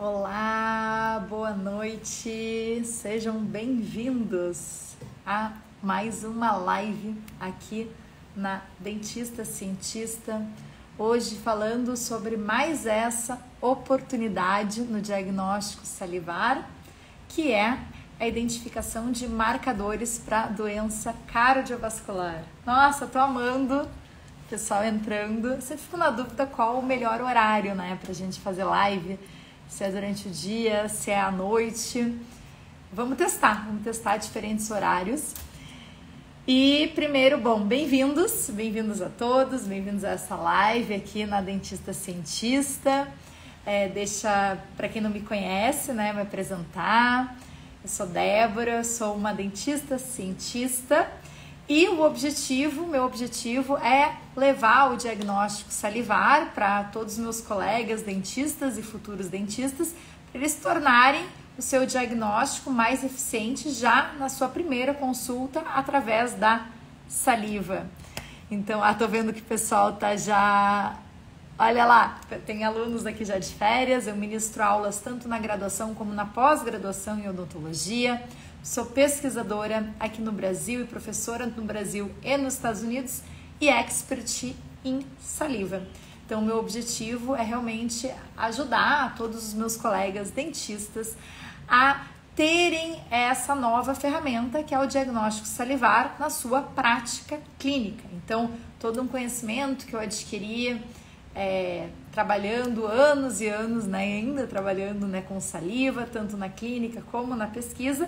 Olá, boa noite, sejam bem-vindos a mais uma live aqui na Dentista Cientista. Hoje falando sobre mais essa oportunidade no diagnóstico salivar, que é a identificação de marcadores para doença cardiovascular. Nossa, tô amando o pessoal entrando. Sempre fico na dúvida qual o melhor horário, né, pra gente fazer live. Se é durante o dia, se é à noite. Vamos testar diferentes horários. E primeiro, bem-vindos a todos, bem-vindos a essa live aqui na Dentista Cientista. Deixa, para quem não me conhece, né, me apresentar. Eu sou Débora, sou uma dentista cientista e meu objetivo é levar o diagnóstico salivar para todos os meus colegas dentistas e futuros dentistas, para eles tornarem o seu diagnóstico mais eficiente já na sua primeira consulta através da saliva. Então, tô vendo que o pessoal tá já... Olha lá, tem alunos aqui já de férias, eu ministro aulas tanto na graduação como na pós-graduação em odontologia. Sou pesquisadora aqui no Brasil e professora no Brasil e nos Estados Unidos e expert em saliva. Então, meu objetivo é realmente ajudar todos os meus colegas dentistas a terem essa nova ferramenta que é o diagnóstico salivar na sua prática clínica. Então, todo um conhecimento que eu adquiri trabalhando anos e anos, né, ainda trabalhando, né, com saliva, tanto na clínica como na pesquisa.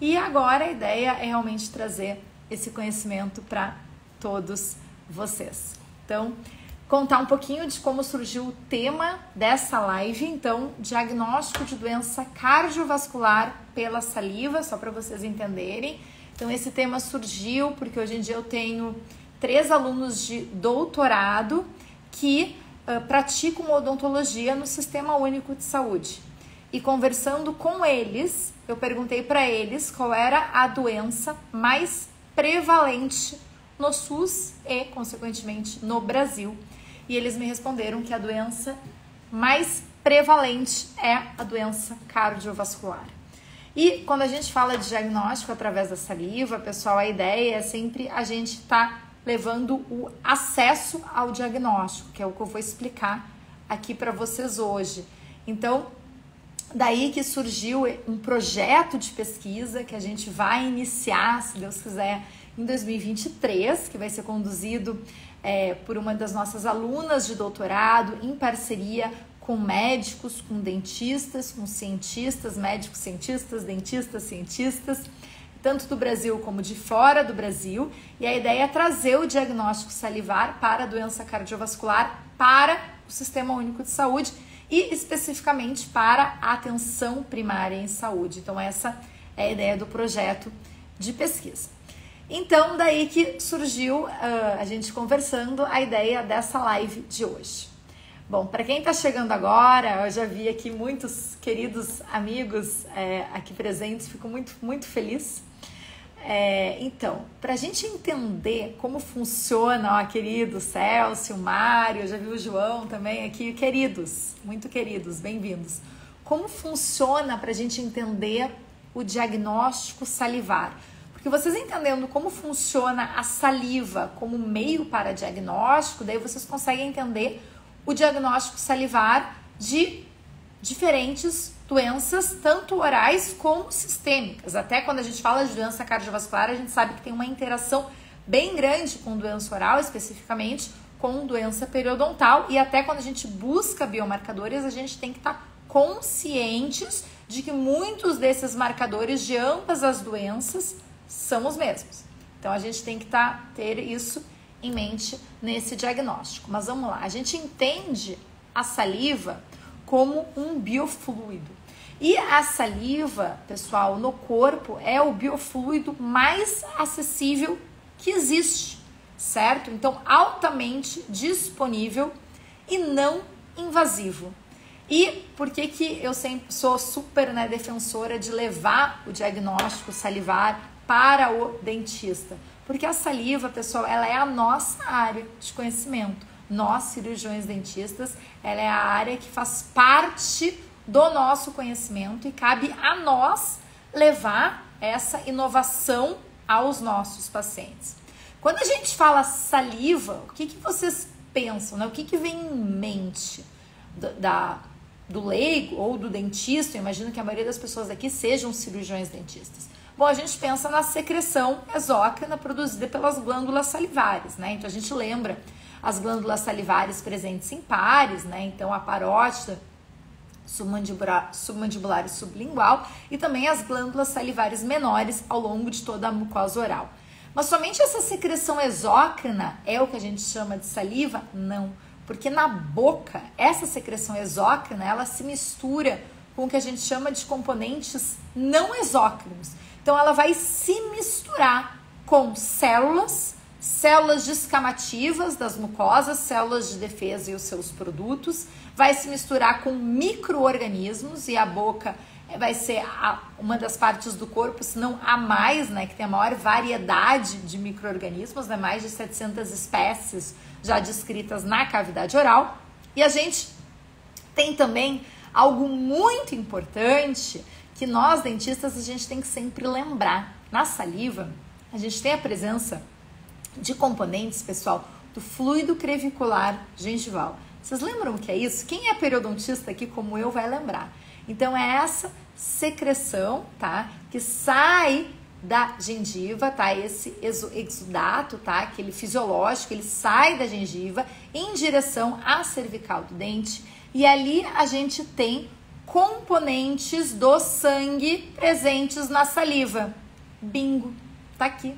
E agora a ideia é realmente trazer esse conhecimento para todos vocês. Então, contar um pouquinho de como surgiu o tema dessa live. Então, diagnóstico de doença cardiovascular pela saliva, só para vocês entenderem. Então, esse tema surgiu porque hoje em dia eu tenho 3 alunos de doutorado que praticam odontologia no Sistema Único de Saúde. E conversando com eles, eu perguntei para eles qual era a doença mais prevalente no SUS e, consequentemente, no Brasil. E eles me responderam que a doença mais prevalente é a doença cardiovascular. E quando a gente fala de diagnóstico através da saliva, pessoal, a ideia é sempre a gente estar levando o acesso ao diagnóstico, que é o que eu vou explicar aqui para vocês hoje. Então, daí que surgiu um projeto de pesquisa que a gente vai iniciar, se Deus quiser, em 2023, que vai ser conduzido por uma das nossas alunas de doutorado, em parceria com médicos, com dentistas, com cientistas, médicos cientistas, dentistas cientistas, tanto do Brasil como de fora do Brasil. E a ideia é trazer o diagnóstico salivar para a doença cardiovascular para o Sistema Único de Saúde, e especificamente para a atenção primária em saúde. Então essa é a ideia do projeto de pesquisa. Então daí que surgiu, a gente conversando, a ideia dessa live de hoje. Bom, para quem está chegando agora, eu já vi aqui muitos queridos amigos aqui presentes, fico muito feliz. Então, para a gente entender como funciona, ó, querido Celso, Mário, já vi o João também aqui, queridos, muito queridos, bem-vindos. Como funciona para a gente entender o diagnóstico salivar? Porque vocês entendendo como funciona a saliva como meio para diagnóstico, daí vocês conseguem entender o diagnóstico salivar de diferentes doenças, tanto orais como sistêmicas. Até quando a gente fala de doença cardiovascular, a gente sabe que tem uma interação bem grande com doença oral, especificamente com doença periodontal, e até quando a gente busca biomarcadores, a gente tem que estar conscientes de que muitos desses marcadores de ambas as doenças são os mesmos. Então a gente tem que ter isso em mente nesse diagnóstico. Mas vamos lá, a gente entende a saliva como um biofluido. E a saliva, pessoal, no corpo é o biofluido mais acessível que existe, certo? Então, altamente disponível e não invasivo. E por que eu sempre sou super, né, defensora de levar o diagnóstico salivar para o dentista? Porque a saliva, pessoal, ela é a nossa área de conhecimento. Nós, cirurgiões dentistas, ela é a área que faz parte do nosso conhecimento e cabe a nós levar essa inovação aos nossos pacientes. Quando a gente fala saliva, o que vocês pensam, né? O que vem em mente do leigo ou do dentista? Eu imagino que a maioria das pessoas aqui sejam cirurgiões dentistas. Bom, a gente pensa na secreção exócrina produzida pelas glândulas salivares, né? Então a gente lembra as glândulas salivares presentes em pares, né? Então a parótida, submandibular e sublingual, e também as glândulas salivares menores ao longo de toda a mucosa oral. Mas somente essa secreção exócrina é o que a gente chama de saliva? Não, porque na boca, essa secreção exócrina, ela se mistura com o que a gente chama de componentes não exócrinos. Então ela vai se misturar com células descamativas das mucosas, células de defesa e os seus produtos, vai se misturar com micro-organismos, e a boca vai ser uma das partes do corpo, se não a mais, né, que tem a maior variedade de micro-organismos, né, mais de 700 espécies já descritas na cavidade oral. E a gente tem também algo muito importante que nós dentistas a gente tem que sempre lembrar. Na saliva, a gente tem a presença de componentes, pessoal, do fluido crevicular gengival. Vocês lembram o que é isso? Quem é periodontista aqui como eu vai lembrar. Então é essa secreção, tá? Que sai da gengiva, tá? Esse exudato, tá? Aquele fisiológico, ele sai da gengiva em direção à cervical do dente, e ali a gente tem componentes do sangue presentes na saliva. Bingo, tá aqui.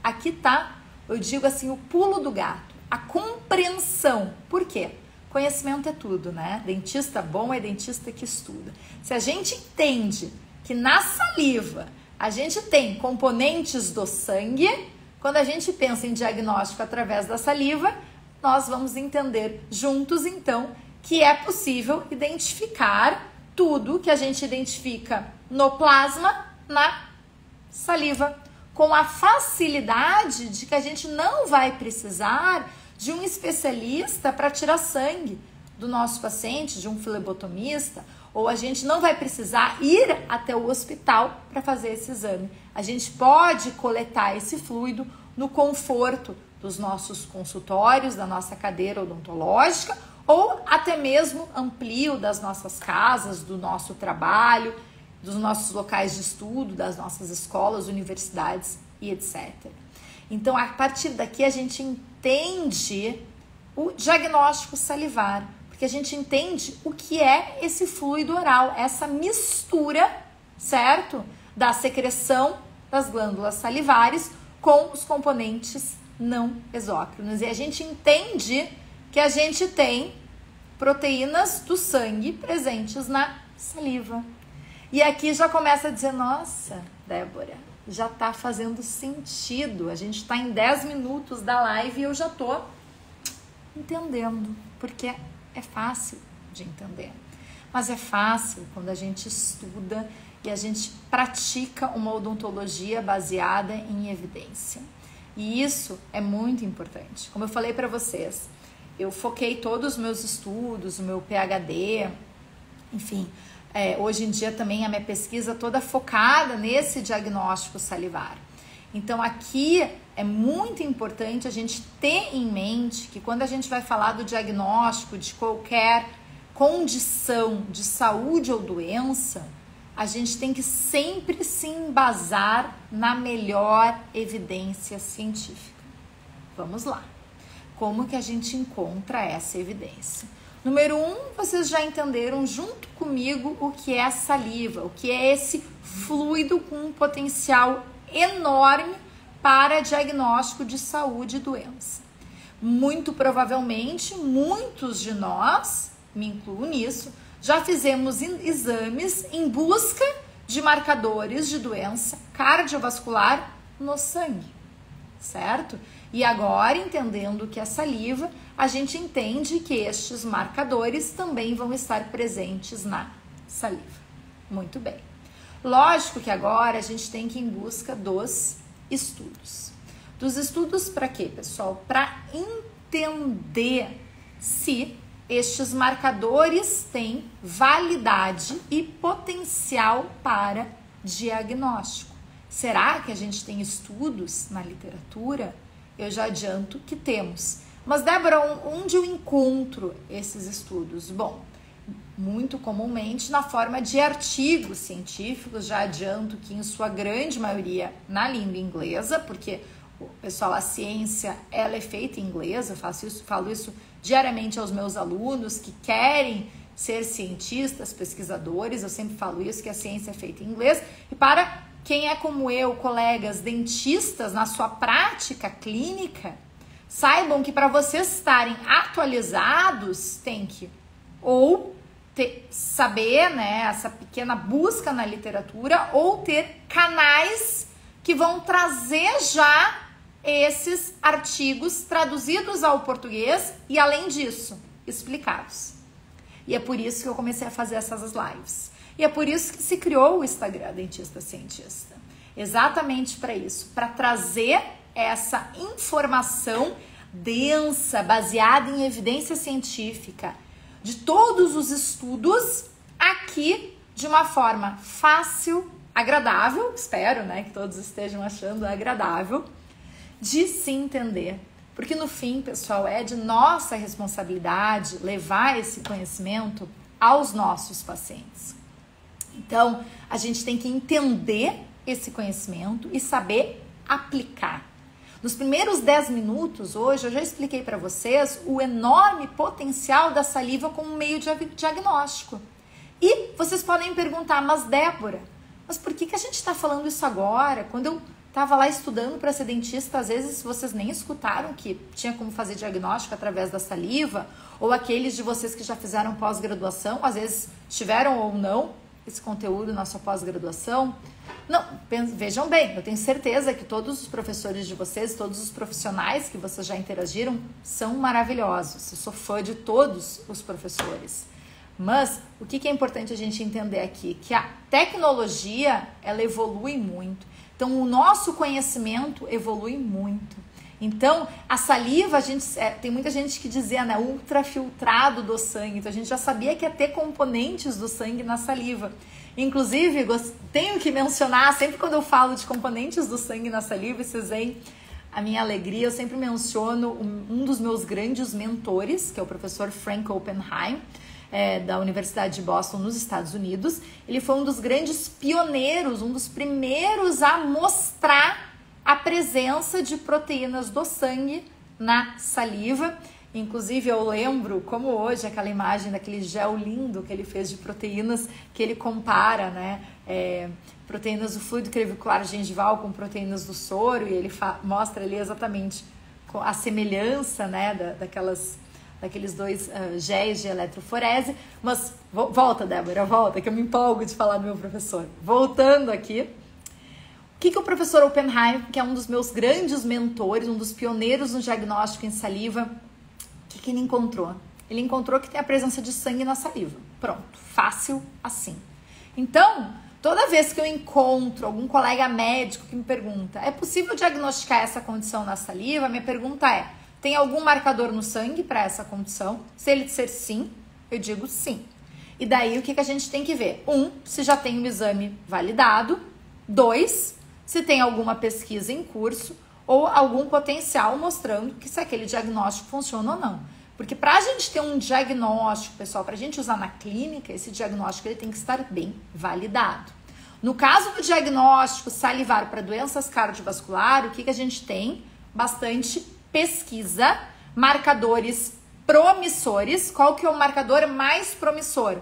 Aqui tá, eu digo assim, o pulo do gato, a compreensão. Por quê? Conhecimento é tudo, né? Dentista bom é dentista que estuda. Se a gente entende que na saliva a gente tem componentes do sangue, quando a gente pensa em diagnóstico através da saliva, nós vamos entender juntos, então, que é possível identificar tudo que a gente identifica no plasma na saliva, com a facilidade de que a gente não vai precisar de um especialista para tirar sangue do nosso paciente, de um flebotomista, ou a gente não vai precisar ir até o hospital para fazer esse exame. A gente pode coletar esse fluido no conforto dos nossos consultórios, da nossa cadeira odontológica, ou até mesmo amplio das nossas casas, do nosso trabalho, dos nossos locais de estudo, das nossas escolas, universidades e etc. Então, a partir daqui, a gente entende o diagnóstico salivar, porque a gente entende o que é esse fluido oral, essa mistura, certo? Da secreção das glândulas salivares com os componentes não exócrinos. E a gente entende que a gente tem proteínas do sangue presentes na saliva. E aqui já começa a dizer, nossa, Débora, já tá fazendo sentido. A gente tá em 10 minutos da live e eu já tô entendendo, porque é fácil de entender. Mas é fácil quando a gente estuda e a gente pratica uma odontologia baseada em evidência. E isso é muito importante. Como eu falei para vocês, eu foquei todos os meus estudos, o meu PhD, enfim, hoje em dia também a minha pesquisa toda focada nesse diagnóstico salivar. Então aqui é muito importante a gente ter em mente que quando a gente vai falar do diagnóstico de qualquer condição de saúde ou doença, a gente tem que sempre se embasar na melhor evidência científica. Vamos lá. Como que a gente encontra essa evidência? Número 1, vocês já entenderam junto comigo o que é a saliva, o que é esse fluido com um potencial enorme para diagnóstico de saúde e doença. Muito provavelmente, muitos de nós, me incluo nisso, já fizemos exames em busca de marcadores de doença cardiovascular no sangue, certo? E agora, entendendo que é saliva, a gente entende que estes marcadores também vão estar presentes na saliva. Muito bem. Lógico que agora a gente tem que ir em busca dos estudos. Dos estudos para quê, pessoal? Para entender se estes marcadores têm validade e potencial para diagnóstico. Será que a gente tem estudos na literatura? Eu já adianto que temos. Mas, Débora, onde eu encontro esses estudos? Bom, muito comumente na forma de artigos científicos, já adianto que em sua grande maioria na língua inglesa, porque, pessoal, a ciência ela é feita em inglês, eu falo isso diariamente aos meus alunos que querem ser cientistas, pesquisadores, eu sempre falo isso, que a ciência é feita em inglês, e para quem é como eu, colegas dentistas, na sua prática clínica, saibam que para vocês estarem atualizados, tem que ou saber, né, essa pequena busca na literatura, ou ter canais que vão trazer já esses artigos traduzidos ao português e, além disso, explicados. E é por isso que eu comecei a fazer essas lives. E é por isso que se criou o Instagram Dentista Cientista. Exatamente para isso, para trazer essa informação densa, baseada em evidência científica, de todos os estudos, aqui de uma forma fácil, agradável, espero, né, que todos estejam achando agradável, de se entender. Porque no fim, pessoal, é de nossa responsabilidade levar esse conhecimento aos nossos pacientes. Então, a gente tem que entender esse conhecimento e saber aplicar. Nos primeiros 10 minutos, hoje, eu já expliquei para vocês o enorme potencial da saliva como meio de diagnóstico. E vocês podem perguntar, mas Débora, mas por que a gente está falando isso agora? Quando eu estava lá estudando para ser dentista, às vezes vocês nem escutaram que tinha como fazer diagnóstico através da saliva, ou aqueles de vocês que já fizeram pós-graduação, às vezes tiveram ou não esse conteúdo na sua pós-graduação. Não, vejam bem, eu tenho certeza que todos os professores de vocês, todos os profissionais que vocês já interagiram são maravilhosos. Eu sou fã de todos os professores. Mas o que é importante a gente entender aqui? Que a tecnologia, ela evolui muito. Então, o nosso conhecimento evolui muito. Então, a saliva, tem muita gente que dizia, né, ultrafiltrado do sangue. Então, a gente já sabia que ia ter componentes do sangue na saliva. Inclusive, tenho que mencionar, sempre quando eu falo de componentes do sangue na saliva, vocês veem a minha alegria, eu sempre menciono um dos meus grandes mentores, que é o professor Frank Oppenheim, da Universidade de Boston, nos Estados Unidos. Ele foi um dos grandes pioneiros, um dos primeiros a mostrar a presença de proteínas do sangue na saliva. Inclusive, eu lembro, como hoje, aquela imagem daquele gel lindo que ele fez de proteínas, que ele compara, né, proteínas do fluido crevicular gengival com proteínas do soro, e ele mostra ali exatamente a semelhança, né, daqueles dois géis de eletroforese. Mas, volta, Débora, volta, que eu me empolgo de falar do meu professor. Voltando aqui, o que o professor Oppenheim, que é um dos meus grandes mentores, um dos pioneiros no diagnóstico em saliva, o que ele encontrou? Ele encontrou que tem a presença de sangue na saliva. Pronto, fácil assim. Então, toda vez que eu encontro algum colega médico que me pergunta, é possível diagnosticar essa condição na saliva? Minha pergunta é, tem algum marcador no sangue para essa condição? Se ele disser sim, eu digo sim. E daí o que a gente tem que ver? 1, se já tem um exame validado. 2, se tem alguma pesquisa em curso ou algum potencial mostrando que se aquele diagnóstico funciona ou não. Porque para a gente ter um diagnóstico, pessoal, para a gente usar na clínica, esse diagnóstico ele tem que estar bem validado. No caso do diagnóstico salivar para doenças cardiovasculares, o que a gente tem? Bastante pesquisa, marcadores promissores. Qual que é o marcador mais promissor?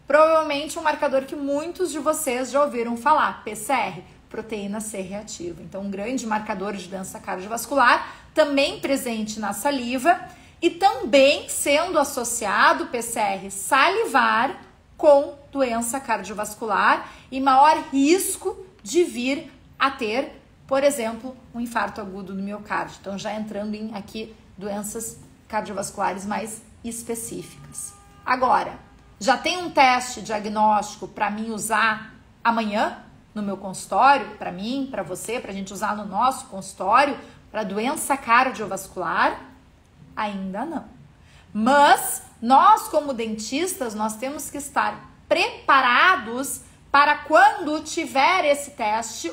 Provavelmente um marcador que muitos de vocês já ouviram falar, PCR, proteína C reativa. Então, um grande marcador de doença cardiovascular, também presente na saliva e também sendo associado PCR salivar com doença cardiovascular e maior risco de vir a ter, por exemplo, um infarto agudo do miocárdio. Então, já entrando em aqui doenças cardiovasculares mais específicas. Agora, já tem um teste diagnóstico para mim usar amanhã no meu consultório, para mim, para você, para a gente usar no nosso consultório, para doença cardiovascular? Ainda não. Mas nós como dentistas, nós temos que estar preparados para quando tiver esse teste,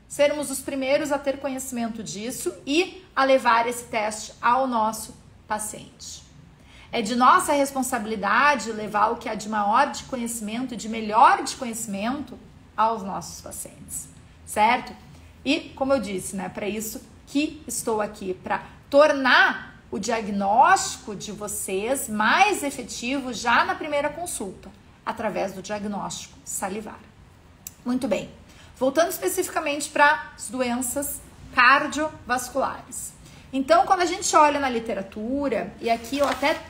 sermos os primeiros a ter conhecimento disso e a levar esse teste ao nosso paciente. É de nossa responsabilidade levar o que há de maior de conhecimento, de melhor de conhecimento aos nossos pacientes, certo? E, como eu disse, né, para isso que estou aqui, para tornar o diagnóstico de vocês mais efetivo já na primeira consulta, através do diagnóstico salivar. Muito bem. Voltando especificamente para as doenças cardiovasculares. Então, quando a gente olha na literatura, e aqui eu até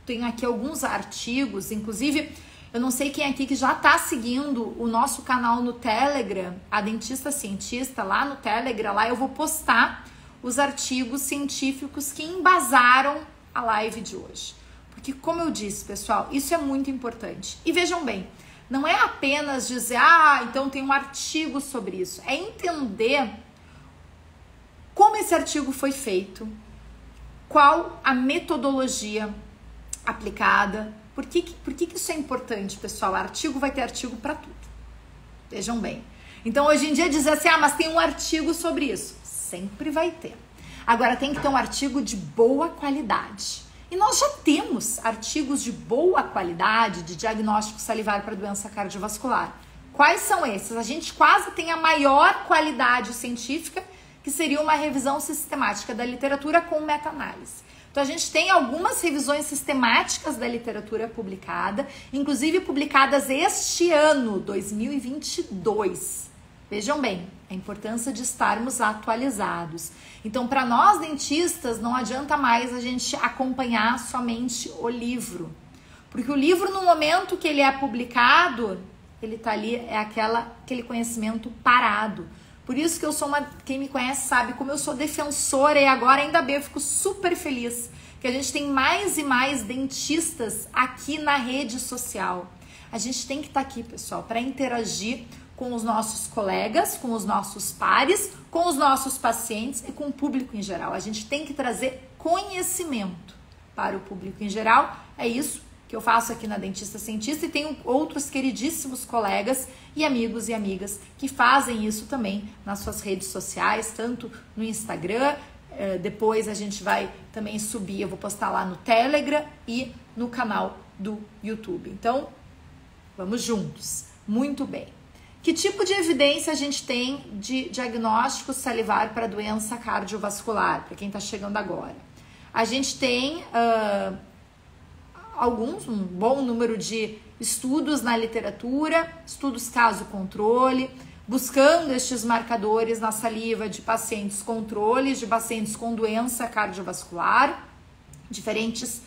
tenho aqui alguns artigos, inclusive, eu não sei quem aqui que já está seguindo o nosso canal no Telegram, a Dentista Cientista, lá no Telegram, lá eu vou postar os artigos científicos que embasaram a live de hoje. Porque, como eu disse, pessoal, isso é muito importante. E vejam bem, não é apenas dizer, então tem um artigo sobre isso. É entender como esse artigo foi feito, qual a metodologia aplicada. Por que isso é importante, pessoal? Artigo vai ter artigo para tudo. Vejam bem. Então, hoje em dia, dizer assim, mas tem um artigo sobre isso. Sempre vai ter. Agora, tem que ter um artigo de boa qualidade. E nós já temos artigos de boa qualidade de diagnóstico salivar para doença cardiovascular. Quais são esses? A gente quase tem a maior qualidade científica, que seria uma revisão sistemática da literatura com meta-análise. Então, a gente tem algumas revisões sistemáticas da literatura publicada, inclusive publicadas este ano, 2022. Vejam bem, a importância de estarmos atualizados. Então, para nós dentistas, não adianta mais a gente acompanhar somente o livro. Porque o livro, no momento que ele é publicado, ele está ali, é aquele conhecimento parado. Por isso que eu sou quem me conhece sabe como eu sou defensora, e agora ainda bem, eu fico super feliz que a gente tem mais e mais dentistas aqui na rede social. A gente tem que estar aqui, pessoal, para interagir com os nossos colegas, com os nossos pares, com os nossos pacientes e com o público em geral. A gente tem que trazer conhecimento para o público em geral. É isso que eu faço aqui na Dentista Cientista, e tenho outros queridíssimos colegas e amigos e amigas que fazem isso também nas suas redes sociais, tanto no Instagram, depois a gente vai também subir, eu vou postar lá no Telegram e no canal do YouTube. Então, vamos juntos. Muito bem. Que tipo de evidência a gente tem de diagnóstico salivar para doença cardiovascular, para quem está chegando agora? A gente tem um bom número de estudos na literatura, estudos caso-controle, buscando estes marcadores na saliva de pacientes controles, de pacientes com doença cardiovascular. Diferentes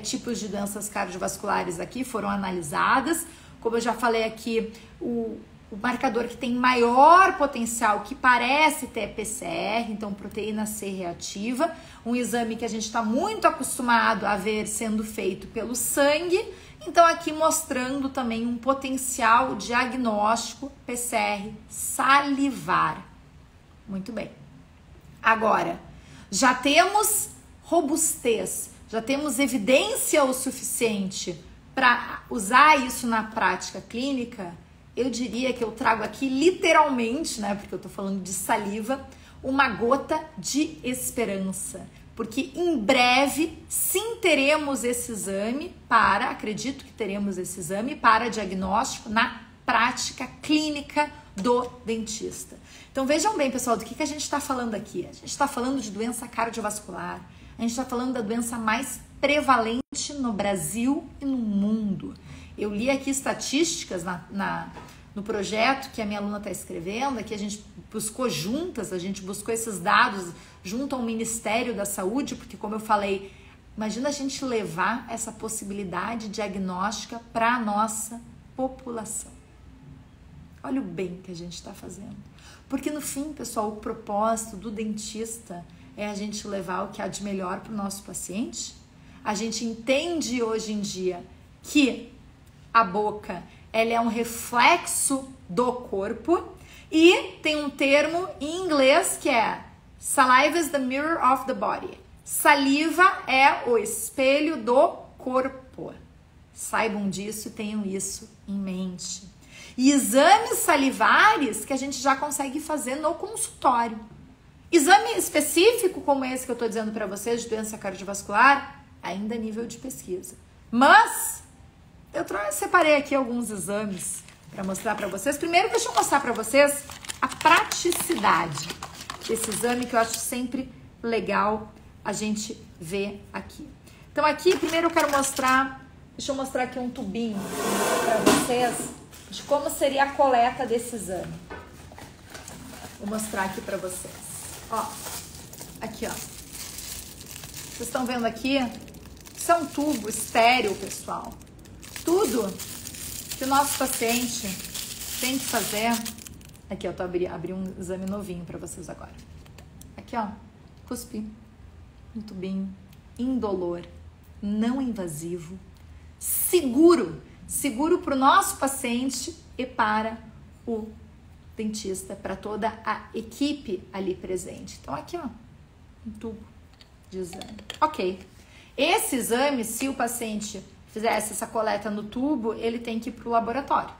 tipos de doenças cardiovasculares aqui foram analisadas. Como eu já falei aqui, o marcador que tem maior potencial, que parece ter PCR, então proteína C reativa, um exame que a gente está muito acostumado a ver sendo feito pelo sangue, então aqui mostrando também um potencial diagnóstico PCR salivar. Muito bem. Agora, já temos robustez, já temos evidência o suficiente para usar isso na prática clínica. Eu diria que eu trago aqui literalmente, né, porque eu tô falando de saliva, uma gota de esperança. Porque em breve, sim, teremos esse exame acredito que teremos esse exame para diagnóstico na prática clínica do dentista. Então vejam bem, pessoal, do que a gente está falando aqui. A gente está falando de doença cardiovascular, a gente está falando da doença mais prevalente no Brasil e no mundo. Eu li aqui estatísticas no projeto que a minha aluna está escrevendo, que a gente buscou juntas, a gente buscou esses dados junto ao Ministério da Saúde, porque, como eu falei, imagina a gente levar essa possibilidade diagnóstica para a nossa população. Olha o bem que a gente está fazendo. Porque, no fim, pessoal, o propósito do dentista é a gente levar o que há de melhor para o nosso paciente. A gente entende hoje em dia que a boca, ela é um reflexo do corpo, e tem um termo em inglês que é saliva is the mirror of the body. Saliva é o espelho do corpo. pôr. Saibam disso e tenham isso em mente. E exames salivares que a gente já consegue fazer no consultório. Exame específico como esse que eu estou dizendo para vocês de doença cardiovascular, ainda a nível de pesquisa. Mas eu separei aqui alguns exames para mostrar para vocês. Primeiro, deixa eu mostrar para vocês a praticidade desse exame que eu acho sempre legal a gente ver aqui. Então aqui, primeiro eu quero mostrar, deixa eu mostrar aqui um tubinho para vocês de como seria a coleta desse exame. Vou mostrar aqui para vocês. Ó, aqui ó. Vocês estão vendo aqui? Isso é um tubo estéril, pessoal. Tudo que o nosso paciente tem que fazer. Aqui, ó, tô abri um exame novinho para vocês agora. Aqui, ó, cuspi. Um tubinho indolor, não invasivo, seguro para o nosso paciente e para o dentista, para toda a equipe ali presente. Então, aqui, ó, um tubo de exame. Ok. Esse exame, se o paciente fizesse essa coleta no tubo, ele tem que ir para o laboratório,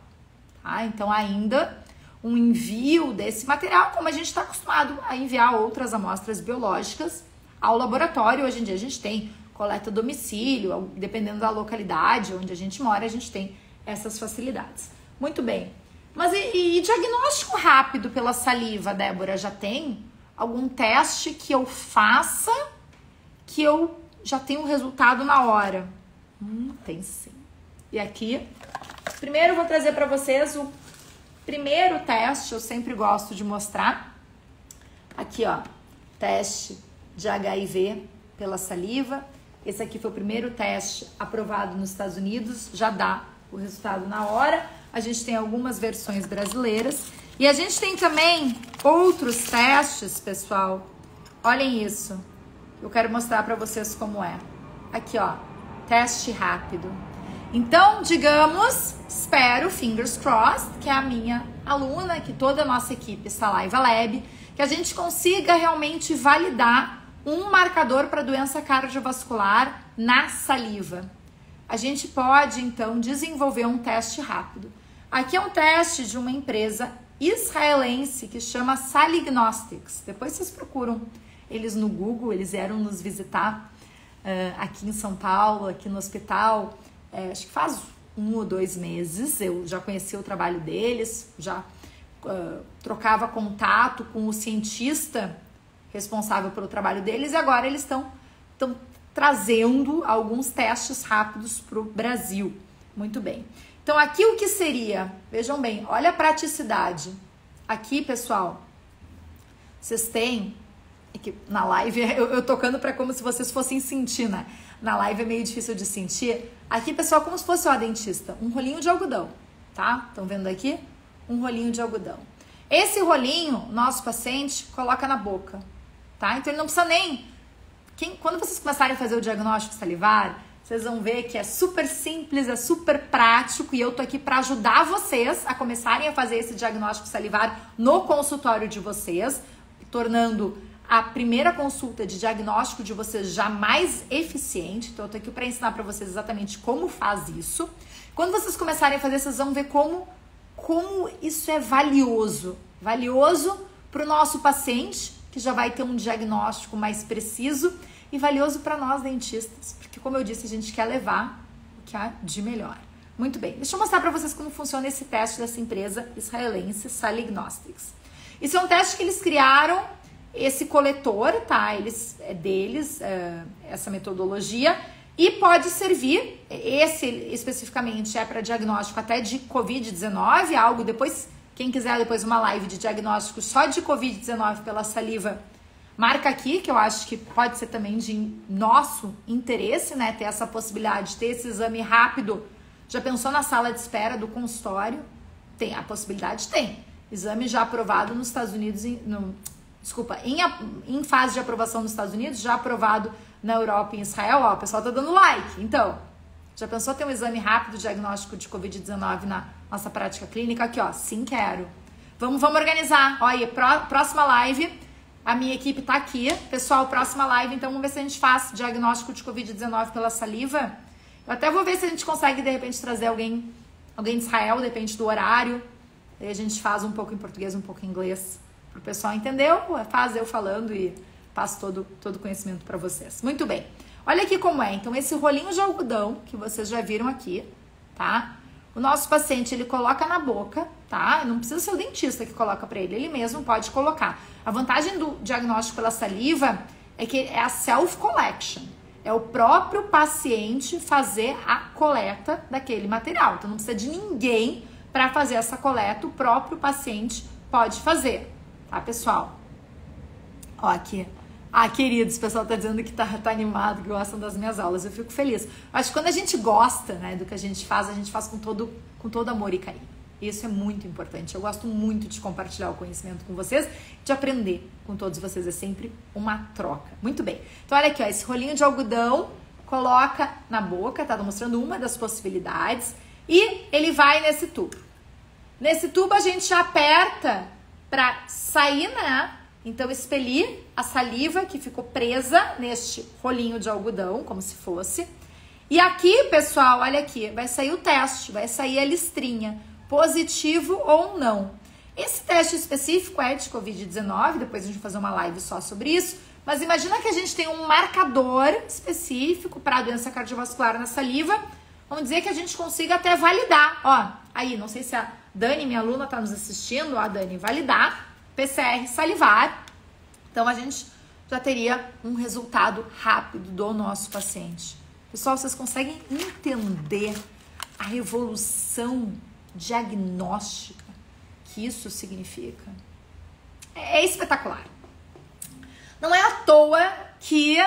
tá? Então, ainda um envio desse material, como a gente está acostumado a enviar outras amostras biológicas ao laboratório. Hoje em dia a gente tem coleta a domicílio, dependendo da localidade onde a gente mora, a gente tem essas facilidades. Muito bem. Mas e diagnóstico rápido pela saliva, Débora? Já tem algum teste que eu faça que eu já tenho um resultado na hora? Tem sim. E aqui, primeiro eu vou trazer para vocês o primeiro teste, eu sempre gosto de mostrar. Aqui, ó, teste de HIV pela saliva. Esse aqui foi o primeiro teste aprovado nos Estados Unidos, já dá o resultado na hora. A gente tem algumas versões brasileiras. E a gente tem também outros testes, pessoal. Olhem isso. Eu quero mostrar para vocês como é. Aqui, ó, teste rápido. Então, digamos, espero, fingers crossed, que é a minha aluna, que toda a nossa equipe está lá em Lab, que a gente consiga realmente validar um marcador para doença cardiovascular na saliva. A gente pode, então, desenvolver um teste rápido. Aqui é um teste de uma empresa israelense que chama Salignostics. Depois vocês procuram eles no Google, eles vieram nos visitar aqui em São Paulo, aqui no hospital, acho que faz 1 ou 2 meses. Eu já conheci o trabalho deles, já trocava contato com o cientista responsável pelo trabalho deles, e agora eles estão trazendo alguns testes rápidos para o Brasil. Muito bem. Então, aqui o que seria? Vejam bem, olha a praticidade. Aqui, pessoal, vocês têm... Aqui, na live, eu tocando para como se vocês fossem sentir, né? Na live é meio difícil de sentir. Aqui, pessoal, como se fosse o dentista. Um rolinho de algodão, tá? Estão vendo aqui? Um rolinho de algodão. Esse rolinho, nosso paciente coloca na boca, tá? Então, ele não precisa nem... Quando vocês começarem a fazer o diagnóstico salivar, vocês vão ver que é super simples, é super prático, e eu tô aqui para ajudar vocês a começarem a fazer esse diagnóstico salivar no consultório de vocês, tornando a primeira consulta de diagnóstico de vocês já mais eficiente. Então eu tô aqui para ensinar para vocês exatamente como faz isso. Quando vocês começarem a fazer, vocês vão ver como isso é valioso para o nosso paciente, que já vai ter um diagnóstico mais preciso, e valioso para nós dentistas, porque, como eu disse, a gente quer levar o que há de melhor. Muito bem, deixa eu mostrar para vocês como funciona esse teste dessa empresa israelense, Salignostics. Isso é um teste que eles criaram, esse coletor, tá? É deles, essa metodologia, e pode servir, esse especificamente é para diagnóstico até de Covid-19, algo depois, quem quiser depois uma live de diagnóstico só de Covid-19 pela saliva, marca aqui, que eu acho que pode ser também de nosso interesse, né? Ter essa possibilidade de ter esse exame rápido. Já pensou na sala de espera do consultório? Tem, a possibilidade tem. Exame já aprovado nos Estados Unidos, em fase de aprovação nos Estados Unidos, já aprovado na Europa e em Israel. Ó, o pessoal tá dando like. Então, já pensou ter um exame rápido diagnóstico de Covid-19 na nossa prática clínica? Aqui, ó, sim, quero. Vamos organizar. Olha, próxima live, a minha equipe tá aqui. Pessoal, próxima live, então vamos ver se a gente faz diagnóstico de Covid-19 pela saliva. Eu até vou ver se a gente consegue, de repente, trazer alguém de Israel, depende do horário. Aí a gente faz um pouco em português, um pouco em inglês, para o pessoal entender. Faz eu falando e passo todo o conhecimento para vocês. Muito bem. Olha aqui como é. Então, esse rolinho de algodão que vocês já viram aqui, tá? O nosso paciente, ele coloca na boca, tá? Não precisa ser o dentista que coloca para ele mesmo pode colocar. A vantagem do diagnóstico pela saliva é que é a self-collection. É o próprio paciente fazer a coleta daquele material. Então, não precisa de ninguém para fazer essa coleta, o próprio paciente pode fazer, tá, pessoal? Ó, aqui. Ah, queridos, o pessoal tá dizendo que tá animado, que gostam das minhas aulas. Eu fico feliz. Acho que quando a gente gosta, né, do que a gente faz com todo amor e carinho. Isso é muito importante. Eu gosto muito de compartilhar o conhecimento com vocês, de aprender com todos vocês. É sempre uma troca. Muito bem. Então, olha aqui, ó, esse rolinho de algodão, coloca na boca, tá mostrando uma das possibilidades, e ele vai nesse tubo. Nesse tubo a gente aperta para sair, né? Então, expelir a saliva que ficou presa neste rolinho de algodão, como se fosse. E aqui, pessoal, olha aqui, vai sair o teste, vai sair a listrinha, positivo ou não. Esse teste específico é de Covid-19, depois a gente vai fazer uma live só sobre isso, mas imagina que a gente tem um marcador específico para a doença cardiovascular na saliva, vamos dizer que a gente consiga até validar. Ó, aí, não sei se a Dani, minha aluna, está nos assistindo, ó, Dani, validar PCR salivar, então a gente já teria um resultado rápido do nosso paciente. Pessoal, vocês conseguem entender a revolução diagnóstica que isso significa? É espetacular. Não é à toa que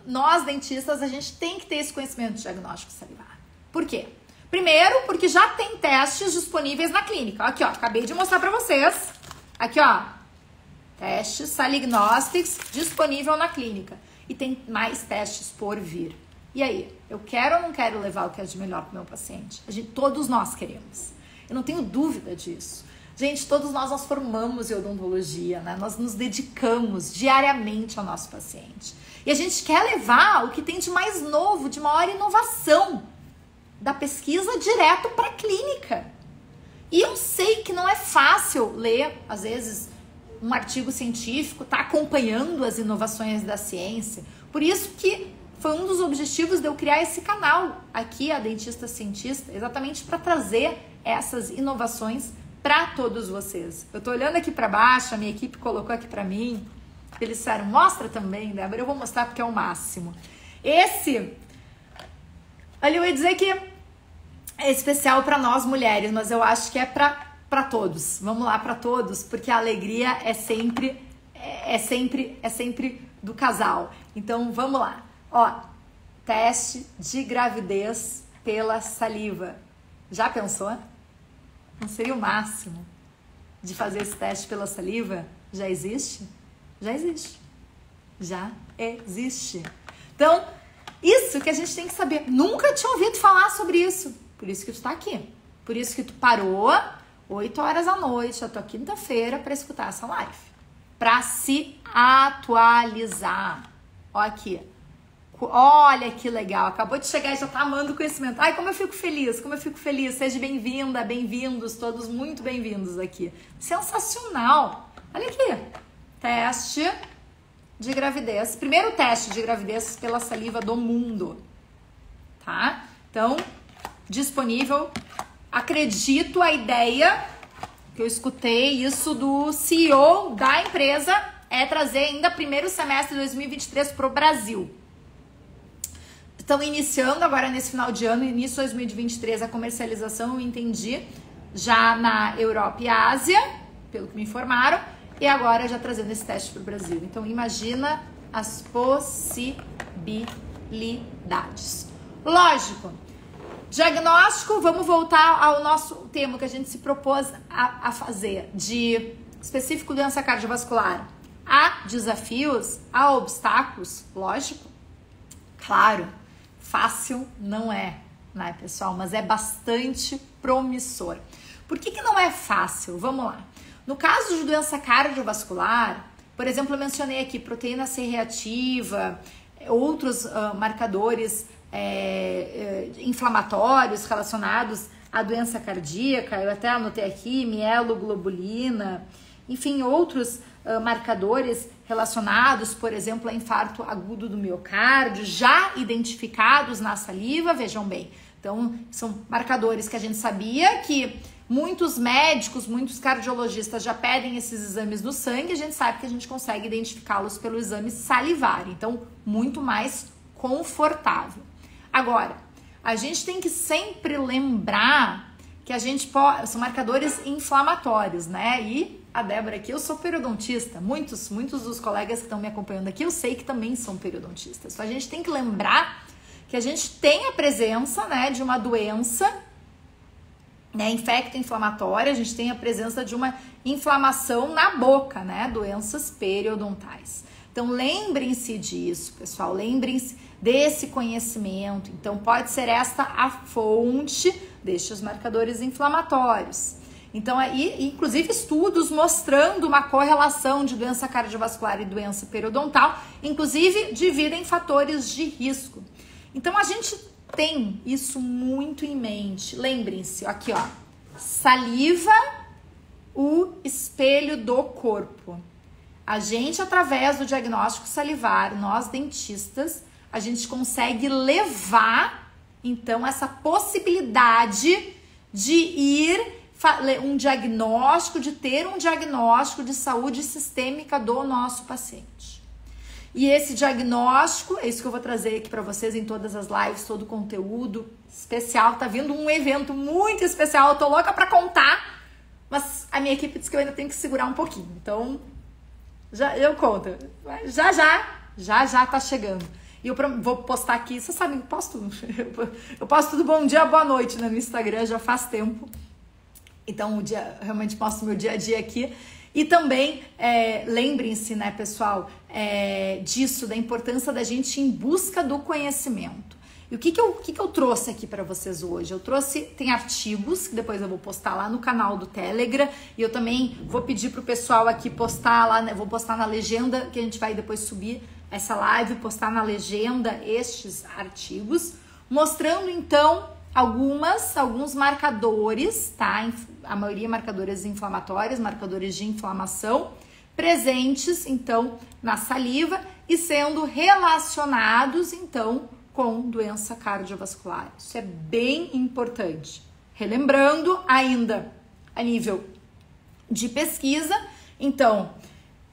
nós, dentistas, a gente tem que ter esse conhecimento de diagnóstico salivar. Por quê? Primeiro, porque já tem testes disponíveis na clínica. Aqui, ó, acabei de mostrar para vocês. Aqui, ó, testes Salignostics disponível na clínica. E tem mais testes por vir. E aí, eu quero ou não quero levar o que é de melhor para o meu paciente? Todos nós queremos. Eu não tenho dúvida disso. Gente, todos nós formamos em odontologia, né? Nós nos dedicamos diariamente ao nosso paciente. E a gente quer levar o que tem de mais novo, de maior inovação, da pesquisa direto para a clínica. E eu sei que não é fácil ler, às vezes, um artigo científico, tá acompanhando as inovações da ciência. Por isso que foi um dos objetivos de eu criar esse canal aqui, a Dentista Cientista, exatamente para trazer essas inovações para todos vocês. Eu tô olhando aqui para baixo, a minha equipe colocou aqui para mim, eles disseram, mostra também, Débora, eu vou mostrar porque é o máximo. Esse, ali eu ia dizer que é especial para nós mulheres, mas eu acho que é para todos. Vamos lá, para todos, porque a alegria é sempre do casal. Então, vamos lá. Ó, teste de gravidez pela saliva. Já pensou? Não seria o máximo de fazer esse teste pela saliva? Já existe? Já existe. Já existe. Então, isso que a gente tem que saber. Nunca tinha ouvido falar sobre isso. Por isso que tu tá aqui. Por isso que tu parou 8 horas da noite, a tua quinta-feira, para escutar essa live. Para se atualizar. Ó aqui. Olha que legal. Acabou de chegar e já tá amando o conhecimento. Ai, como eu fico feliz, como eu fico feliz. Seja bem-vinda, bem-vindos, todos muito bem-vindos aqui. Sensacional. Olha aqui. Teste de gravidez. Primeiro teste de gravidez pela saliva do mundo. Tá? Então, disponível. Acredito a ideia que eu escutei isso do CEO da empresa é trazer ainda primeiro semestre de 2023 para o Brasil. Estão iniciando agora nesse final de ano, início de 2023, a comercialização, eu entendi, já na Europa e Ásia, pelo que me informaram, e agora já trazendo esse teste para o Brasil. Então, imagina as possibilidades. Lógico, diagnóstico, vamos voltar ao nosso tema que a gente se propôs a fazer, de específico doença cardiovascular. Há desafios, há obstáculos, lógico, claro. Fácil não é, né, pessoal? Mas é bastante promissor. Por que não é fácil? Vamos lá. No caso de doença cardiovascular, por exemplo, eu mencionei aqui proteína C reativa, outros marcadores inflamatórios relacionados à doença cardíaca, eu até anotei aqui, mieloglobulina, enfim, outros marcadores relacionados, por exemplo, a infarto agudo do miocárdio, já identificados na saliva, vejam bem. Então, são marcadores que a gente sabia que muitos médicos, muitos cardiologistas já pedem esses exames no sangue, a gente sabe que a gente consegue identificá-los pelo exame salivar, então, muito mais confortável. Agora, a gente tem que sempre lembrar que a gente pode, são marcadores inflamatórios, né? E a Débora aqui, eu sou periodontista, muitos dos colegas que estão me acompanhando aqui, eu sei que também são periodontistas. Então a gente tem que lembrar que a gente tem a presença, né, de uma doença, né, infecto-inflamatória, a gente tem a presença de uma inflamação na boca, né, doenças periodontais. Então lembrem-se disso, pessoal, lembrem-se desse conhecimento. Então pode ser esta a fonte destes marcadores inflamatórios. Então, aí, inclusive estudos mostrando uma correlação de doença cardiovascular e doença periodontal, inclusive dividem fatores de risco. Então, a gente tem isso muito em mente. Lembrem-se, aqui ó, saliva, o espelho do corpo. A gente, através do diagnóstico salivar, nós dentistas, a gente consegue levar, então, essa possibilidade de ir de ter um diagnóstico de saúde sistêmica do nosso paciente. E esse diagnóstico, é isso que eu vou trazer aqui para vocês em todas as lives, todo o conteúdo especial. Tá vindo um evento muito especial, eu tô louca para contar, mas a minha equipe disse que eu ainda tenho que segurar um pouquinho. Então, eu conto. Já tá chegando. E eu vou postar aqui, vocês sabem que eu posto tudo bom dia, boa noite, né, no Instagram, já faz tempo. Então, realmente mostro o meu dia a dia aqui. E também, lembrem-se, né, pessoal, disso, da importância da gente ir em busca do conhecimento. E o que eu trouxe aqui para vocês hoje? Tem artigos, que depois eu vou postar lá no canal do Telegram, e eu também vou pedir pro pessoal aqui postar lá, né, vou postar na legenda, que a gente vai depois subir essa live, postar na legenda estes artigos, mostrando, então, alguns marcadores, tá? A maioria marcadores inflamatórios, marcadores de inflamação, presentes, então, na saliva e sendo relacionados, então, com doença cardiovascular. Isso é bem importante. Relembrando ainda a nível de pesquisa, então,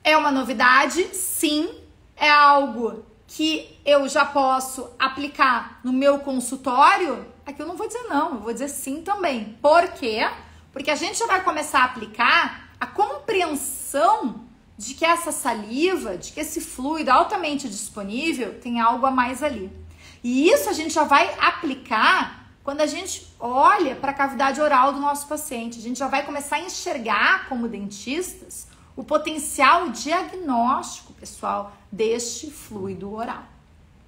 é uma novidade, sim, é algo que eu já posso aplicar no meu consultório. Aqui eu não vou dizer não, eu vou dizer sim também. Por quê? Porque a gente já vai começar a aplicar a compreensão de que essa saliva, de que esse fluido altamente disponível tem algo a mais ali. E isso a gente já vai aplicar quando a gente olha para a cavidade oral do nosso paciente. A gente já vai começar a enxergar como dentistas o potencial diagnóstico, pessoal, deste fluido oral.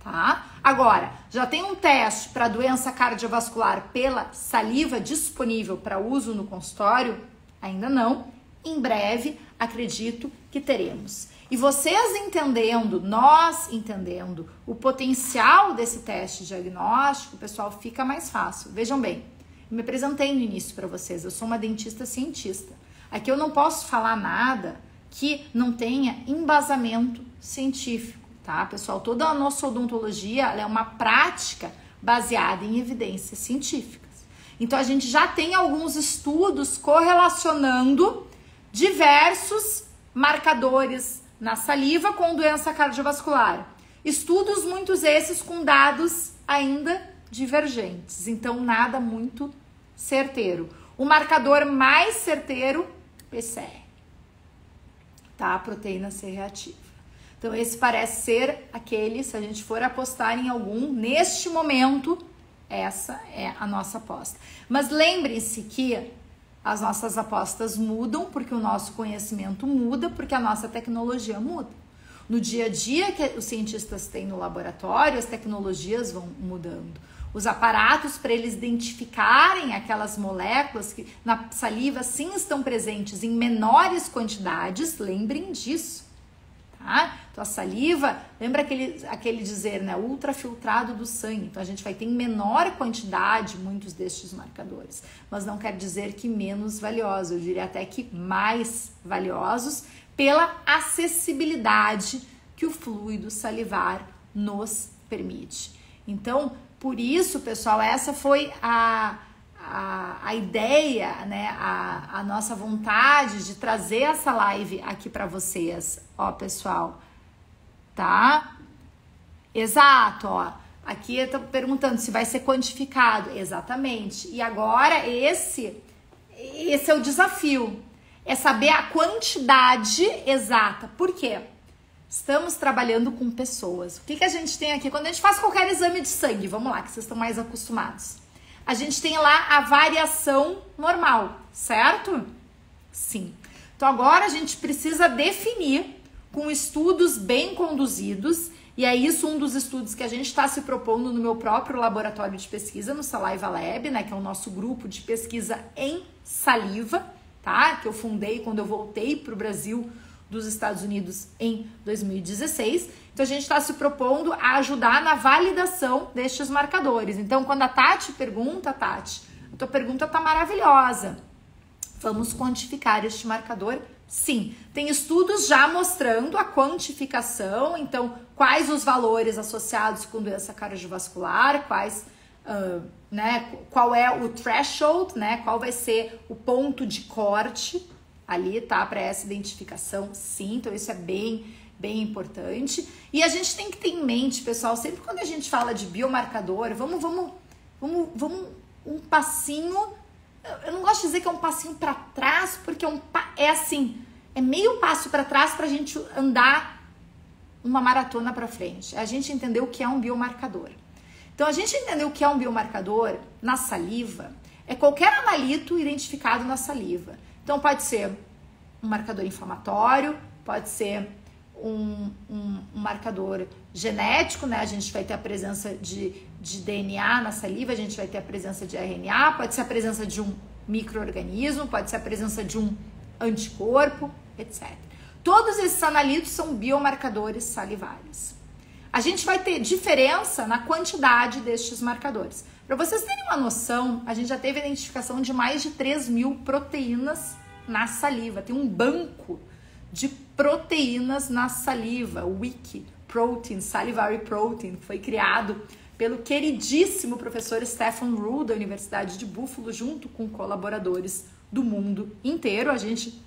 Tá? Agora, já tem um teste para doença cardiovascular pela saliva disponível para uso no consultório? Ainda não. Em breve, acredito que teremos. E vocês entendendo, nós entendendo o potencial desse teste diagnóstico, pessoal, fica mais fácil. Vejam bem, eu me apresentei no início para vocês, eu sou uma dentista cientista. Aqui eu não posso falar nada que não tenha embasamento científico. Tá, pessoal? Toda a nossa odontologia ela é uma prática baseada em evidências científicas. Então, a gente já tem alguns estudos correlacionando diversos marcadores na saliva com doença cardiovascular. Estudos, muitos esses, com dados ainda divergentes. Então, nada muito certeiro. O marcador mais certeiro, PCR. Tá? A proteína C reativa. Então, esse parece ser aquele, se a gente for apostar em algum, neste momento, essa é a nossa aposta. Mas lembrem-se que as nossas apostas mudam, porque o nosso conhecimento muda, porque a nossa tecnologia muda. No dia a dia que os cientistas têm no laboratório, as tecnologias vão mudando. Os aparatos para eles identificarem aquelas moléculas que na saliva sim estão presentes em menores quantidades, lembrem disso. tá? Então a saliva, lembra aquele dizer, né, ultrafiltrado do sangue. Então a gente vai ter em menor quantidade muitos destes marcadores, mas não quer dizer que menos valiosos, eu diria até que mais valiosos pela acessibilidade que o fluido salivar nos permite. Então, por isso, pessoal, essa foi a ideia, né, a nossa vontade de trazer essa live aqui para vocês, ó, pessoal, tá? Exato, ó, aqui eu tô perguntando se vai ser quantificado, exatamente, e agora esse é o desafio, é saber a quantidade exata, por quê? Estamos trabalhando com pessoas, o que a gente tem aqui, quando a gente faz qualquer exame de sangue, vamos lá, que vocês estão mais acostumados, a gente tem lá a variação normal, certo? Sim. Então agora a gente precisa definir com estudos bem conduzidos, e é isso um dos estudos que a gente está se propondo no meu próprio laboratório de pesquisa, no Saliva Lab, né, que é o nosso grupo de pesquisa em saliva, tá? Que eu fundei quando eu voltei para o Brasil dos Estados Unidos em 2016. Então a gente está se propondo a ajudar na validação destes marcadores. Então quando a Tati pergunta, Tati, a tua pergunta tá maravilhosa. Vamos quantificar este marcador? Sim. Tem estudos já mostrando a quantificação, então quais os valores associados com doença cardiovascular, né, qual é o threshold, né, qual vai ser o ponto de corte ali, tá, para essa identificação, sim, então isso é bem importante. E a gente tem que ter em mente, pessoal, sempre quando a gente fala de biomarcador, vamos um passinho, eu não gosto de dizer que é um passinho para trás, porque é meio passo para trás para a gente andar uma maratona para frente. A gente entender o que é um biomarcador. Então, a gente entender o que é um biomarcador na saliva é qualquer analito identificado na saliva. Então, pode ser um marcador inflamatório, pode ser um marcador genético, né? A gente vai ter a presença de DNA na saliva, a gente vai ter a presença de RNA, pode ser a presença de um micro-organismo, pode ser a presença de um anticorpo, etc. Todos esses analitos são biomarcadores salivares. A gente vai ter diferença na quantidade destes marcadores. Para vocês terem uma noção, a gente já teve a identificação de mais de 3.000 proteínas na saliva. Tem um banco de proteínas na saliva, o Wiki Protein, Salivary Protein, que foi criado pelo queridíssimo professor Stephen Rule, da Universidade de Buffalo, junto com colaboradores do mundo inteiro. A gente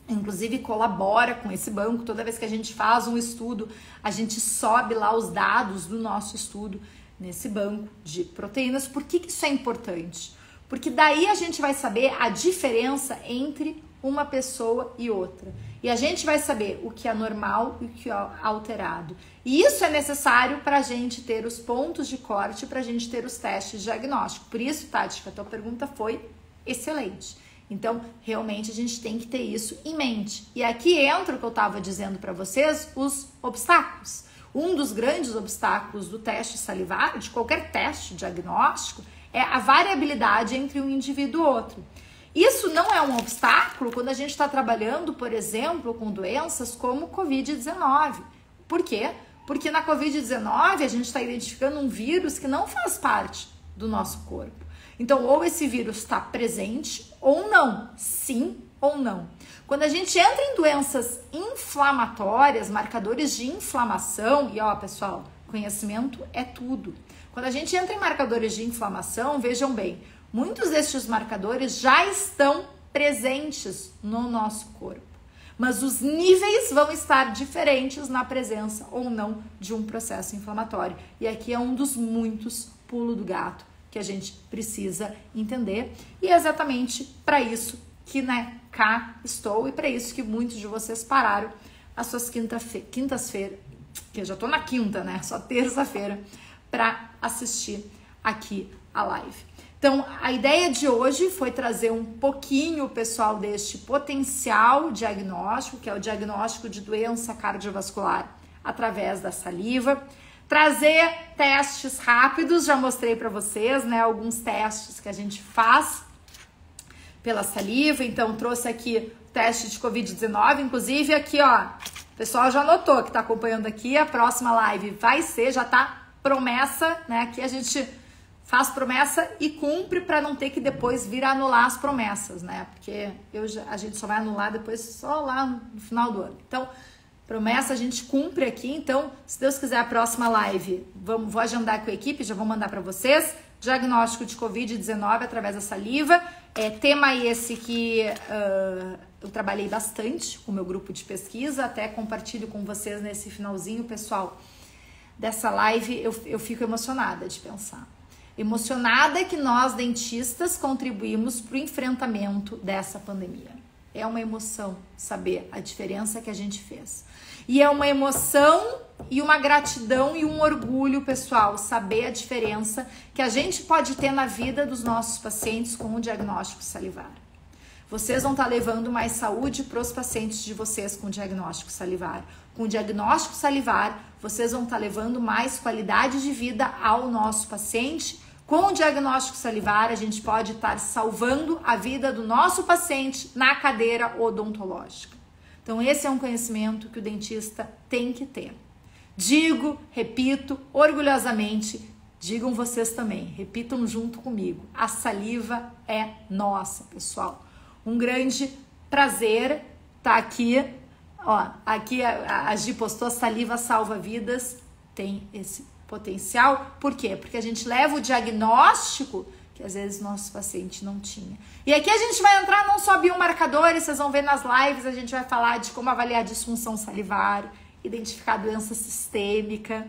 inclusive colabora com esse banco. Toda vez que a gente faz um estudo, a gente sobe lá os dados do nosso estudo nesse banco de proteínas. Por que isso é importante? Porque daí a gente vai saber a diferença entre uma pessoa e outra. E a gente vai saber o que é normal e o que é alterado. E isso é necessário para a gente ter os pontos de corte, para a gente ter os testes diagnósticos. Por isso, Tati, que a tua pergunta foi excelente. Então, realmente, a gente tem que ter isso em mente. E aqui entra o que eu estava dizendo para vocês, os obstáculos. Um dos grandes obstáculos do teste salivar, de qualquer teste diagnóstico, é a variabilidade entre um indivíduo e outro. Isso não é um obstáculo quando a gente está trabalhando, por exemplo, com doenças como Covid-19. Por quê? Porque na Covid-19 a gente está identificando um vírus que não faz parte do nosso corpo. Então, ou esse vírus está presente ou não, sim ou não. Quando a gente entra em doenças inflamatórias, marcadores de inflamação, e ó, pessoal, conhecimento é tudo. Quando a gente entra em marcadores de inflamação, vejam bem, muitos destes marcadores já estão presentes no nosso corpo, mas os níveis vão estar diferentes na presença ou não de um processo inflamatório. E aqui é um dos muitos pulos do gato que a gente precisa entender, e é exatamente para isso que, né, cá estou, e para isso que muitos de vocês pararam as suas quintas-feiras, que eu já tô na quinta, né, só terça-feira, para assistir aqui a live. Então, a ideia de hoje foi trazer um pouquinho, pessoal, deste potencial diagnóstico, que é o diagnóstico de doença cardiovascular através da saliva, trazer testes rápidos, já mostrei para vocês, né, alguns testes que a gente faz pela saliva. Então, trouxe aqui o teste de Covid-19, inclusive aqui, ó, pessoal já anotou que tá acompanhando aqui, a próxima live vai ser, já tá promessa, né? Aqui a gente faz promessa e cumpre para não ter que depois vir a anular as promessas, né? Porque a gente só vai anular depois só lá no final do ano. Então, promessa a gente cumpre aqui. Então, se Deus quiser, a próxima live, vou agendar com a equipe, já vou mandar para vocês. Diagnóstico de Covid-19 através da saliva. Tema esse que eu trabalhei bastante com o meu grupo de pesquisa, até compartilho com vocês nesse finalzinho, pessoal, dessa live. Eu fico emocionada de pensar. Emocionada que nós, dentistas, contribuímos para o enfrentamento dessa pandemia. É uma emoção saber a diferença que a gente fez. E é uma emoção e uma gratidão e um orgulho, pessoal, saber a diferença que a gente pode ter na vida dos nossos pacientes com o diagnóstico salivar. Vocês vão estar levando mais saúde para os pacientes de vocês com o diagnóstico salivar. Com o diagnóstico salivar, vocês vão estar levando mais qualidade de vida ao nosso paciente. Com o diagnóstico salivar, a gente pode estar salvando a vida do nosso paciente na cadeira odontológica. Então, esse é um conhecimento que o dentista tem que ter. Digo, repito, orgulhosamente, digam vocês também, repitam junto comigo. A saliva é nossa, pessoal. Um grande prazer estar aqui. Ó, aqui a Gi postou, saliva salva vidas, tem esse potencial. Por quê? Porque a gente leva o diagnóstico que às vezes nosso paciente não tinha. E aqui a gente vai entrar não só biomarcadores, vocês vão ver nas lives, a gente vai falar de como avaliar disfunção salivar, identificar doença sistêmica,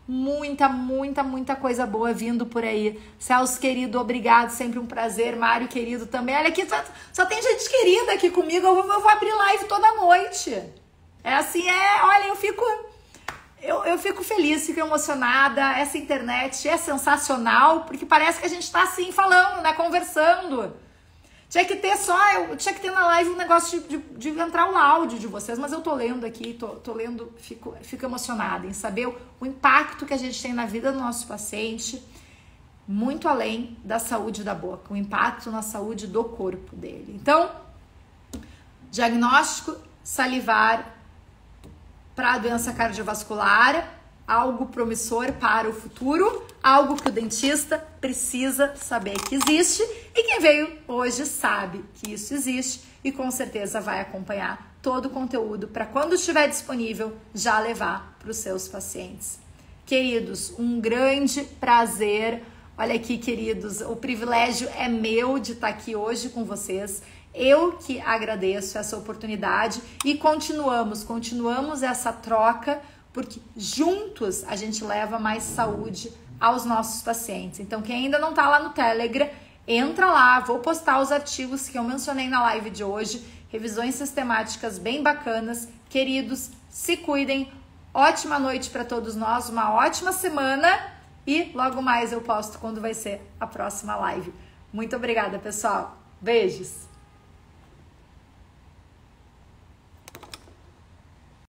muita coisa boa vindo por aí. Celso querido, obrigado, sempre um prazer. Mário querido também. Olha aqui, só tem gente querida aqui comigo, eu vou abrir live toda noite. É assim, olha, eu fico feliz, fico emocionada. Essa internet é sensacional, porque parece que a gente tá assim falando, né, conversando. Tinha que ter na live um negócio de entrar o áudio de vocês, mas eu tô lendo aqui, tô lendo, fico emocionada em saber o impacto que a gente tem na vida do nosso paciente, muito além da saúde da boca, o impacto na saúde do corpo dele. Então, diagnóstico salivar para a doença cardiovascular, algo promissor para o futuro, algo que o dentista precisa saber que existe, e quem veio hoje sabe que isso existe e com certeza vai acompanhar todo o conteúdo para quando estiver disponível já levar para os seus pacientes. Queridos, um grande prazer. Olha aqui, queridos, o privilégio é meu de estar aqui hoje com vocês. Eu que agradeço essa oportunidade e continuamos essa troca, porque juntos a gente leva mais saúde aos nossos pacientes. Então, quem ainda não tá lá no Telegram, entra lá, vou postar os artigos que eu mencionei na live de hoje, revisões sistemáticas bem bacanas. Queridos, se cuidem, ótima noite para todos nós, uma ótima semana e logo mais eu posto quando vai ser a próxima live. Muito obrigada, pessoal. Beijos!